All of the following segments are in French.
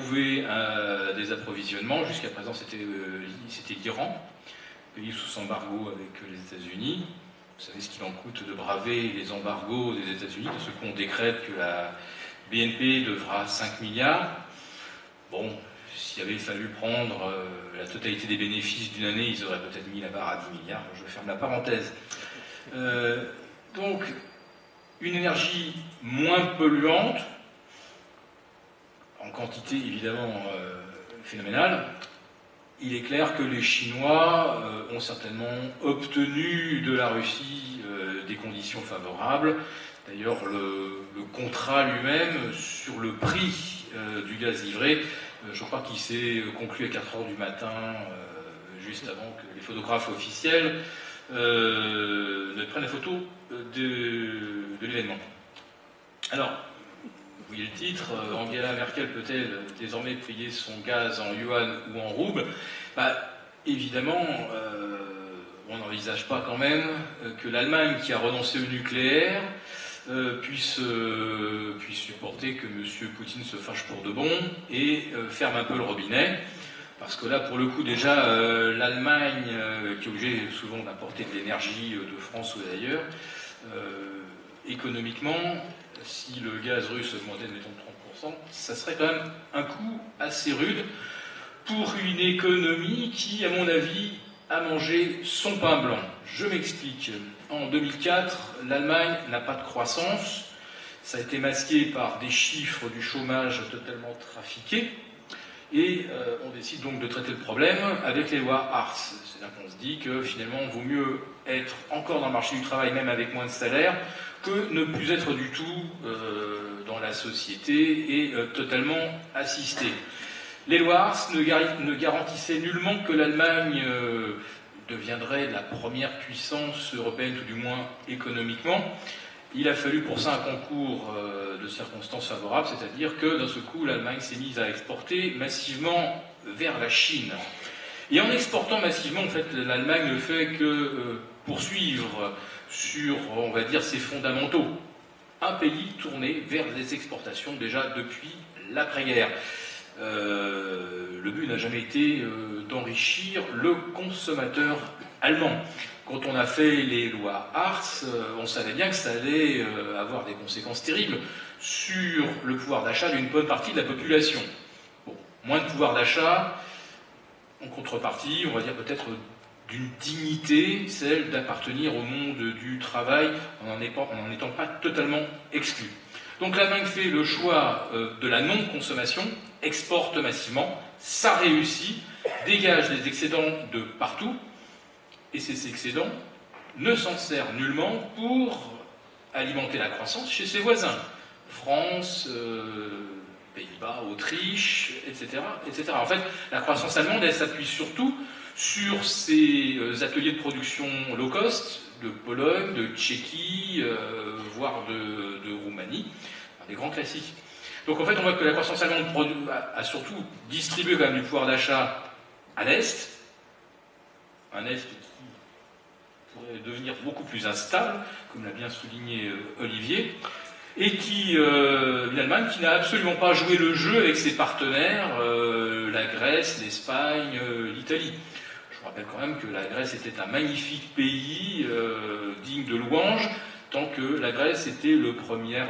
trouver des approvisionnements. Jusqu'à présent, c'était l'Iran, pays sous embargo avec les États-Unis. Vous savez ce qu'il en coûte de braver les embargos des États-Unis, de ce qu'on décrète que la BNP devra 5 milliards. Bon, s'il avait fallu prendre la totalité des bénéfices d'une année, ils auraient peut-être mis la barre à 10 milliards. Je ferme la parenthèse. Donc, une énergie moins polluante, en quantité évidemment phénoménale. Il est clair que les Chinois ont certainement obtenu de la Russie des conditions favorables. D'ailleurs, le contrat lui-même sur le prix du gaz livré, je crois qu'il s'est conclu à 4 h du matin, juste avant que les photographes officiels ne prennent la photo de l'événement. Alors, vous voyez le titre, Angela Merkel peut-elle désormais payer son gaz en yuan ou en rouble? Évidemment, on n'envisage pas quand même que l'Allemagne, qui a renoncé au nucléaire, puisse supporter que M. Poutine se fâche pour de bon et ferme un peu le robinet. Parce que là, pour le coup, déjà, l'Allemagne, qui est obligée souvent d'apporter de l'énergie de France ou d'ailleurs, économiquement, si le gaz russe augmentait de, mettons, 30%, ça serait quand même un coût assez rude pour une économie qui, à mon avis, a mangé son pain blanc. Je m'explique. En 2004, l'Allemagne n'a pas de croissance. Ça a été masqué par des chiffres du chômage totalement trafiqués. Et on décide donc de traiter le problème avec les lois Hartz. C'est-à-dire qu'on se dit que finalement, il vaut mieux être encore dans le marché du travail, même avec moins de salaire, que ne plus être du tout dans la société et totalement assisté. Les lois Hartz ne garantissaient nullement que l'Allemagne deviendrait la première puissance européenne, tout du moins économiquement. Il a fallu pour ça un concours de circonstances favorables, c'est-à-dire que d'un seul coup, l'Allemagne s'est mise à exporter massivement vers la Chine. Et en exportant massivement, en fait, l'Allemagne ne fait que poursuivre sur, on va dire, ses fondamentaux. Un pays tourné vers des exportations déjà depuis l'après-guerre. Le but n'a jamais été d'enrichir le consommateur allemand. Quand on a fait les lois Hartz, on savait bien que ça allait avoir des conséquences terribles sur le pouvoir d'achat d'une bonne partie de la population. Bon, moins de pouvoir d'achat, en contrepartie, on va dire peut-être d'une dignité, celle d'appartenir au monde du travail en n'en étant pas totalement exclu. Donc l'Allemagne fait le choix de la non-consommation, exporte massivement, ça réussit, dégage des excédents de partout, et ces excédents ne s'en servent nullement pour alimenter la croissance chez ses voisins. France, Pays-Bas, Autriche, etc., etc. En fait, la croissance allemande, elle s'appuie surtout sur ces ateliers de production low cost, de Pologne, de Tchéquie, voire de Roumanie, des grands classiques. Donc en fait, on voit que la croissance allemande a surtout distribué quand même du pouvoir d'achat à l'Est, un Est qui pourrait devenir beaucoup plus instable, comme l'a bien souligné Olivier, et une Allemagne qui n'a absolument pas joué le jeu avec ses partenaires, la Grèce, l'Espagne, l'Italie. Je vous rappelle quand même que la Grèce était un magnifique pays, digne de louange, tant que la Grèce était le premier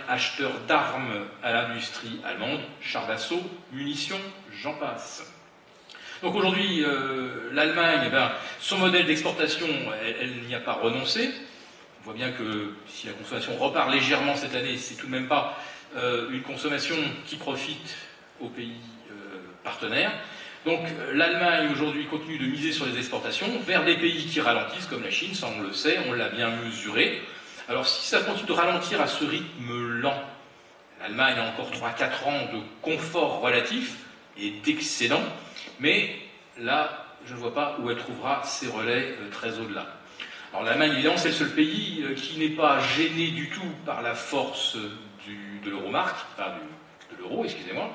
acheteur d'armes à l'industrie allemande, chars d'assaut, munitions, j'en passe. Donc aujourd'hui, l'Allemagne, son modèle d'exportation, elle n'y a pas renoncé. On voit bien que si la consommation repart légèrement cette année, c'est tout de même pas une consommation qui profite aux pays partenaires. Donc l'Allemagne aujourd'hui continue de miser sur les exportations vers des pays qui ralentissent, comme la Chine, ça on le sait, on l'a bien mesuré. Alors si ça continue de ralentir à ce rythme lent, l'Allemagne a encore 3-4 ans de confort relatif et d'excédent, mais là, je ne vois pas où elle trouvera ses relais très au-delà. Alors l'Allemagne, évidemment, c'est le seul pays qui n'est pas gêné du tout par la force de l'euro-marque, enfin de l'euro, excusez-moi,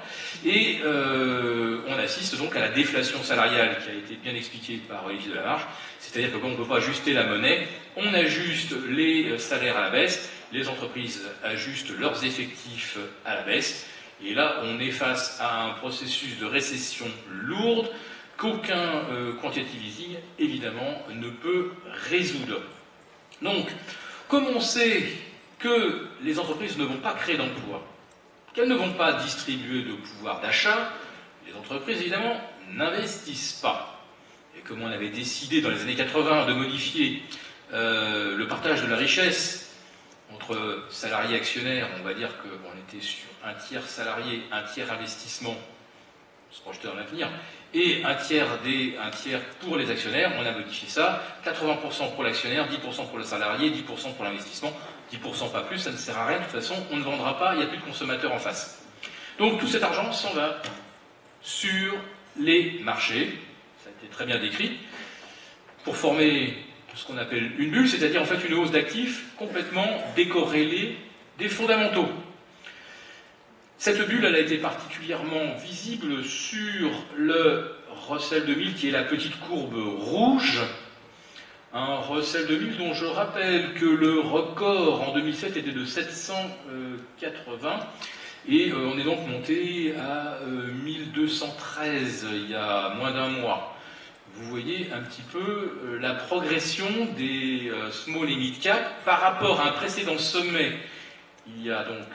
et on assiste donc à la déflation salariale qui a été bien expliquée par Olivier Delamarche, c'est-à-dire que quand on ne peut pas ajuster la monnaie, on ajuste les salaires à la baisse, les entreprises ajustent leurs effectifs à la baisse, Et là, on est face à un processus de récession lourde qu'aucun quantitative easing, évidemment, ne peut résoudre. Donc, comme on sait que les entreprises ne vont pas créer d'emplois, qu'elles ne vont pas distribuer de pouvoir d'achat, les entreprises, évidemment, n'investissent pas. Et comme on avait décidé dans les années 80 de modifier le partage de la richesse entre salariés et actionnaires, on va dire qu'on était sur un tiers salarié, un tiers investissement, se projeter dans l'avenir, et un tiers pour les actionnaires, on a modifié ça, 80% pour l'actionnaire, 10% pour le salarié, 10% pour l'investissement, 10% pas plus, ça ne sert à rien, de toute façon, on ne vendra pas, il n'y a plus de consommateurs en face. Donc tout cet argent s'en va sur les marchés, ça a été très bien décrit, pour former ce qu'on appelle une bulle, c'est-à-dire en fait une hausse d'actifs complètement décorrélée des fondamentaux. Cette bulle, elle a été particulièrement visible sur le Russell 2000, qui est la petite courbe rouge. Un Russell 2000 dont je rappelle que le record en 2007 était de 780, et on est donc monté à 1213 il y a moins d'un mois. Vous voyez un petit peu la progression des small et mid cap par rapport à un précédent sommet il y a donc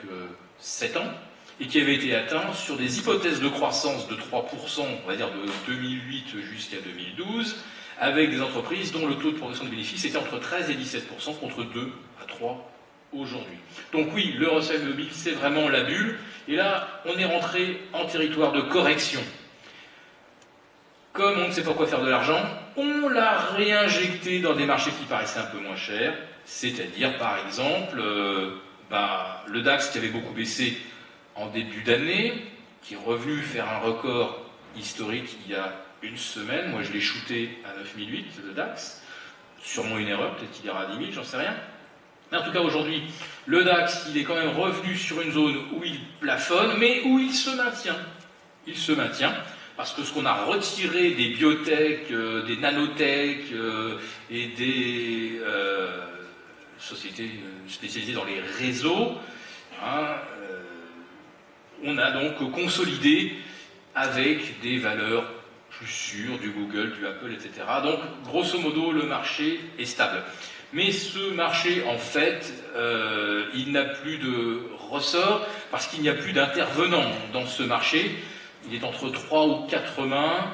7 ans, et qui avait été atteint sur des hypothèses de croissance de 3%, on va dire de 2008 jusqu'à 2012, avec des entreprises dont le taux de progression de bénéfices était entre 13 et 17% contre 2 à 3 aujourd'hui. Donc oui, le Russell 2000, c'est vraiment la bulle, et là, on est rentré en territoire de correction. Comme on ne sait pas quoi faire de l'argent, on l'a réinjecté dans des marchés qui paraissaient un peu moins chers, c'est-à-dire par exemple le DAX qui avait beaucoup baissé en début d'année, qui est revenu faire un record historique il y a une semaine. Moi je l'ai shooté à 9008, le DAX, sûrement une erreur, peut-être qu'il ira à 10 000, j'en sais rien. Mais en tout cas aujourd'hui, le DAX il est quand même revenu sur une zone où il plafonne, mais où il se maintient. Il se maintient. Parce que ce qu'on a retiré des biotech, des nanotech et des sociétés spécialisées dans les réseaux, on a donc consolidé avec des valeurs plus sûres, du Google, du Apple, etc. Donc, grosso modo, le marché est stable. Mais ce marché, en fait, il n'a plus de ressort parce qu'il n'y a plus d'intervenants dans ce marché. Il est entre 3 ou 4 mains,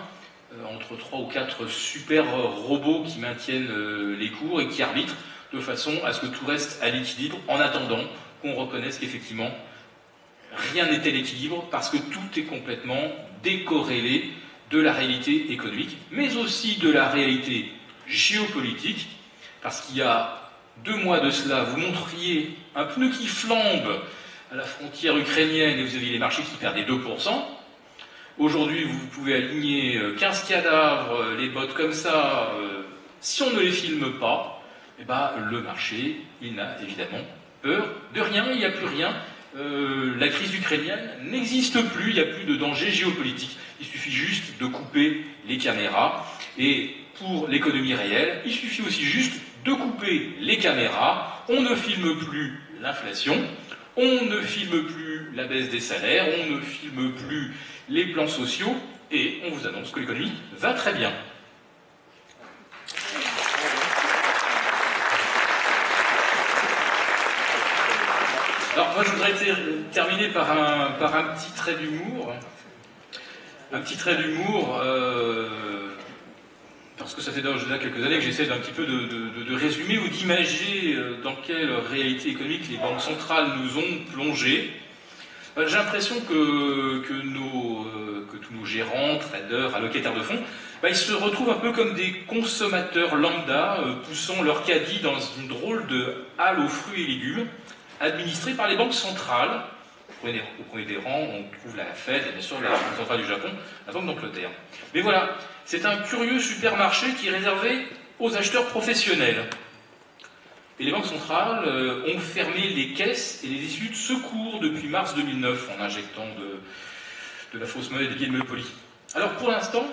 entre 3 ou 4 super robots qui maintiennent les cours et qui arbitrent de façon à ce que tout reste à l'équilibre en attendant qu'on reconnaisse qu'effectivement rien n'était à l'équilibre parce que tout est complètement décorrélé de la réalité économique, mais aussi de la réalité géopolitique, parce qu'il y a 2 mois de cela, vous montriez un pneu qui flambe à la frontière ukrainienne et vous aviez les marchés qui perdaient 2%. Aujourd'hui, vous pouvez aligner 15 cadavres, les bottes comme ça. Si on ne les filme pas, eh ben, le marché, il n'a évidemment peur de rien, il n'y a plus rien. La crise ukrainienne n'existe plus, il n'y a plus de danger géopolitique. Il suffit juste de couper les caméras. Et pour l'économie réelle, il suffit aussi juste de couper les caméras. On ne filme plus l'inflation, on ne filme plus la baisse des salaires, on ne filme plus les plans sociaux, et on vous annonce que l'économie va très bien. Alors moi je voudrais terminer par un petit trait d'humour. Un petit trait d'humour, parce que ça fait déjà quelques années que j'essaie d'un petit peu de résumer ou d'imager dans quelle réalité économique les banques centrales nous ont plongé. J'ai l'impression que tous nos gérants, traders, allocataires de fonds, ils se retrouvent un peu comme des consommateurs lambda, poussant leur caddie dans une drôle de halle aux fruits et légumes, administrée par les banques centrales. Au premier des rangs, on trouve la Fed et bien sûr la Banque centrale du Japon, la Banque d'Angleterre. Mais voilà, c'est un curieux supermarché qui est réservé aux acheteurs professionnels. Et les banques centrales ont fermé les caisses et les issues de secours depuis mars 2009 en injectant de la fausse monnaie, des billets de Monopoly. Alors pour l'instant,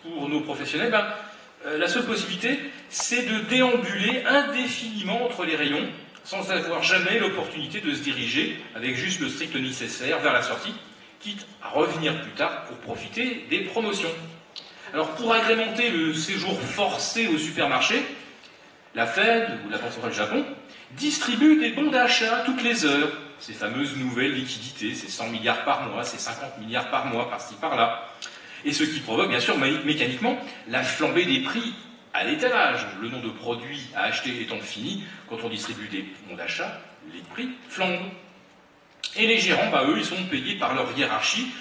pour nos professionnels, la seule possibilité, c'est de déambuler indéfiniment entre les rayons sans avoir jamais l'opportunité de se diriger avec juste le strict nécessaire vers la sortie. quitte à revenir plus tard pour profiter des promotions. Alors pour agrémenter le séjour forcé au supermarché, la Fed, ou la Banque centrale du Japon, distribue des bons d'achat toutes les heures, ces fameuses nouvelles liquidités, ces 100 milliards par mois, ces 50 milliards par mois, par-ci par-là, et ce qui provoque bien sûr mécaniquement la flambée des prix à l'étalage. Le nombre de produits à acheter étant fini, quand on distribue des bons d'achat, les prix flambent. Et les gérants, eux, ils sont payés par leur hiérarchie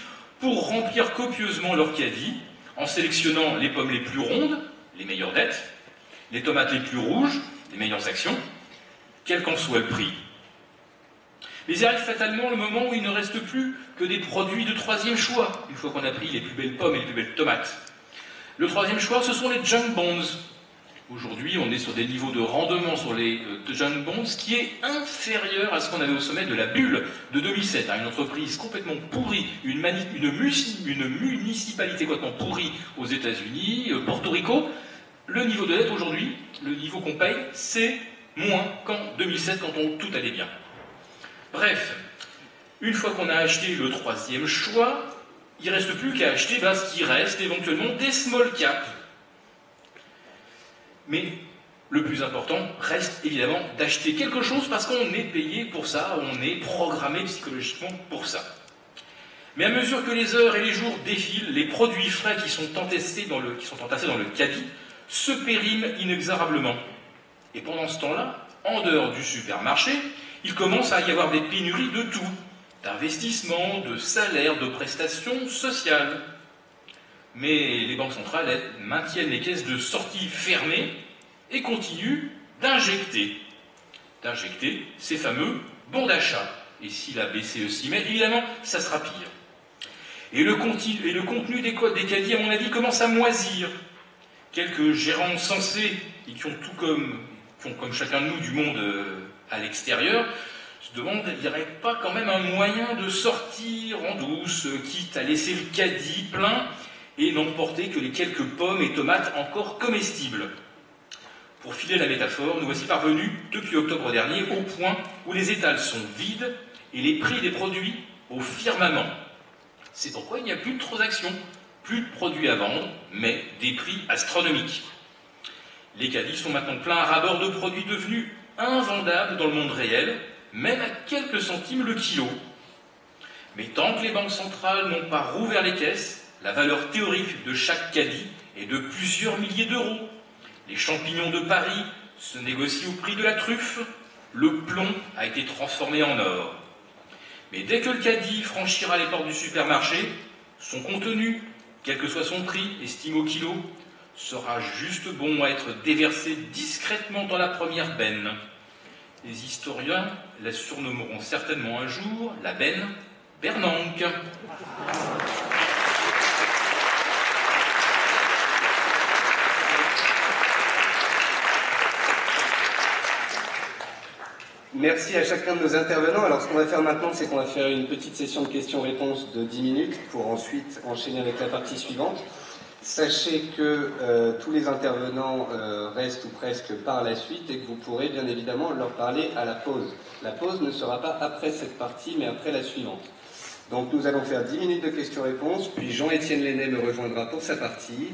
pour remplir copieusement leur caddie, en sélectionnant les pommes les plus rondes, les meilleures dettes, les tomates les plus rouges, les meilleures actions, quel qu'en soit le prix. Mais il arrive fatalement le moment où il ne reste plus que des produits de troisième choix, une fois qu'on a pris les plus belles pommes et les plus belles tomates. Le troisième choix, ce sont les junk bonds. Aujourd'hui, on est sur des niveaux de rendement sur les junk bonds qui est inférieur à ce qu'on avait au sommet de la bulle de 2007. Une entreprise complètement pourrie, une municipalité complètement pourrie aux États-Unis, Porto Rico. Le niveau de dette aujourd'hui, le niveau qu'on paye, c'est moins qu'en 2007 quand tout allait bien. Bref, une fois qu'on a acheté le troisième choix, il ne reste plus qu'à acheter ce qui reste éventuellement des small caps. Mais le plus important reste évidemment d'acheter quelque chose parce qu'on est payé pour ça, on est programmé psychologiquement pour ça. Mais à mesure que les heures et les jours défilent, les produits frais qui sont entassés dans le caddie se périment inexorablement. Et pendant ce temps-là, en dehors du supermarché, il commence à y avoir des pénuries de tout, d'investissements, de salaires, de prestations sociales. Mais les banques centrales, elles, maintiennent les caisses de sortie fermées et continuent d'injecter ces fameux bons d'achat. Et si la BCE s'y met, évidemment, ça sera pire. Et le contenu des caddies, à mon avis, commence à moisir. Quelques gérants sensés, et qui ont comme chacun de nous du monde à l'extérieur, se demandent, il n'y aurait pas quand même un moyen de sortir en douce, quitte à laisser le caddie plein et n'emporter que les quelques pommes et tomates encore comestibles. Pour filer la métaphore, nous voici parvenus, depuis octobre dernier, au point où les étals sont vides et les prix des produits au firmament. C'est pourquoi il n'y a plus de transactions, plus de produits à vendre, mais des prix astronomiques. Les caddies sont maintenant pleins à ras-bord de produits devenus invendables dans le monde réel, même à quelques centimes le kilo. Mais tant que les banques centrales n'ont pas rouvert les caisses, la valeur théorique de chaque caddie est de plusieurs milliers d'euros. Les champignons de Paris se négocient au prix de la truffe, le plomb a été transformé en or. Mais dès que le caddie franchira les portes du supermarché, son contenu, quel que soit son prix, estimé au kilo, sera juste bon à être déversé discrètement dans la première benne. Les historiens la surnommeront certainement un jour la benne Bernanke. Merci à chacun de nos intervenants. Alors ce qu'on va faire maintenant, c'est qu'on va faire une petite session de questions-réponses de 10 minutes pour ensuite enchaîner avec la partie suivante. Sachez que tous les intervenants restent ou presque par la suite et que vous pourrez bien évidemment leur parler à la pause. La pause ne sera pas après cette partie, mais après la suivante. Donc nous allons faire 10 minutes de questions-réponses, puis Jean-Étienne Lenné me rejoindra pour sa partie.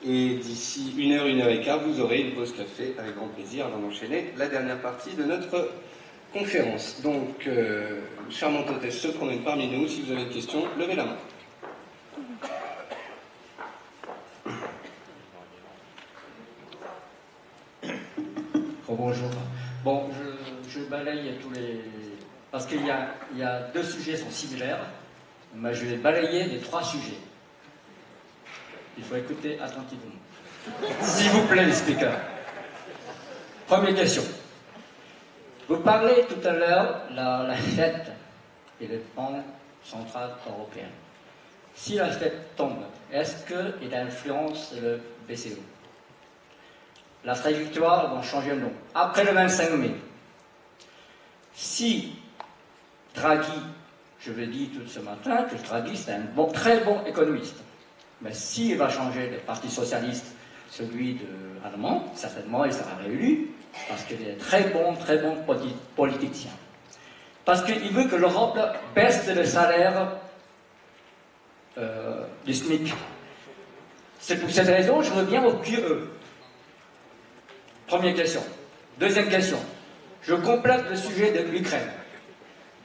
Et d'ici 1 heure, 1 heure et quart, vous aurez une pause café avec grand plaisir avant d'enchaîner la dernière partie de notre conférence. Donc, charmante hôtesse se promène parmi nous. Si vous avez une question, levez la main. Oh, bonjour. Bon, je balaye tous les... Parce qu'il y a 2 sujets sont similaires, mais je vais balayer les 3 sujets. Il faut écouter attentivement. S'il vous plaît, les speakers. Première question. Vous parlez tout à l'heure de la Fed et le Banque centrale européenne. Si la Fed tombe, est-ce qu'il influence le BCE? La trajectoire va changer ou non? Après le 25 mai, si Draghi, je l'ai dit tout ce matin, que Draghi c'est un très bon économiste, mais s'il va changer le Parti socialiste, celui allemand, certainement il sera réélu, parce qu'il est très bon politicien. Parce qu'il veut que l'Europe baisse le salaire du SMIC. C'est pour cette raison que je reviens au QE. Première question. Deuxième question. Je complète le sujet de l'Ukraine.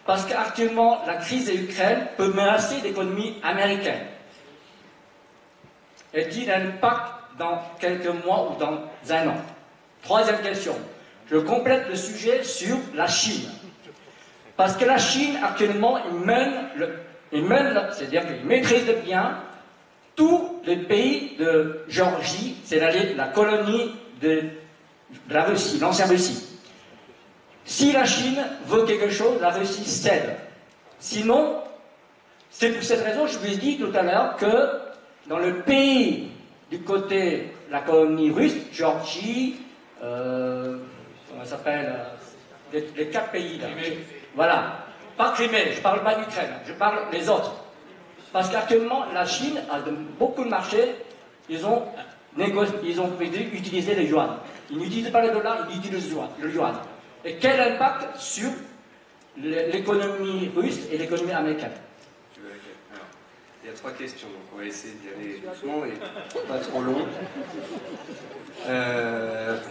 Parce qu'actuellement, la crise de l'Ukraine peut menacer l'économie américaine. Est-il un impact dans quelques mois ou dans un an? Troisième question. Je complète le sujet sur la Chine. Parce que la Chine, actuellement, c'est-à-dire qu'il maîtrise bien tous les pays de Géorgie, c'est-à-dire la colonie de la Russie, l'ancienne Russie. Si la Chine veut quelque chose, la Russie cède. Sinon, c'est pour cette raison que je vous ai dit tout à l'heure que dans le pays du côté de la colonie russe, Géorgie, comment ça s'appelle, les 4 pays là. Voilà. Pas Crimée, je ne parle pas d'Ukraine, je parle des autres. Parce qu'actuellement, la Chine a beaucoup de marchés, ils ont utilisé les yuan. Ils n'utilisent pas le dollar, ils utilisent le yuan. Et quel impact sur l'économie russe et l'économie américaine? Alors, il y a 3 questions, donc on va essayer d'y aller doucement et pas trop long.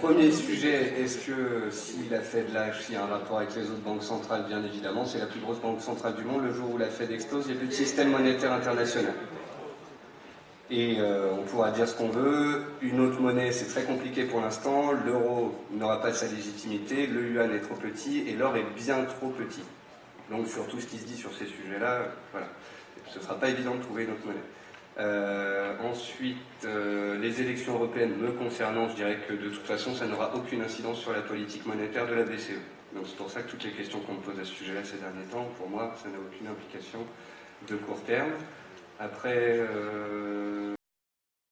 Premier sujet, est-ce que si la Fed lâche, il y a un rapport avec les autres banques centrales? Bien évidemment, c'est la plus grosse banque centrale du monde. Le jour où la Fed explose, il n'y a plus de système monétaire international. Et on pourra dire ce qu'on veut, une autre monnaie c'est très compliqué pour l'instant, l'euro n'aura pas sa légitimité, le yuan est trop petit et l'or est bien trop petit. Donc sur tout ce qui se dit sur ces sujets-là, voilà, ce ne sera pas évident de trouver une autre monnaie. Ensuite, les élections européennes me concernant, je dirais que de toute façon ça n'aura aucune incidence sur la politique monétaire de la BCE. Donc c'est pour ça que toutes les questions qu'on me pose à ce sujet-là ces derniers temps, pour moi, ça n'a aucune implication de court terme. Après,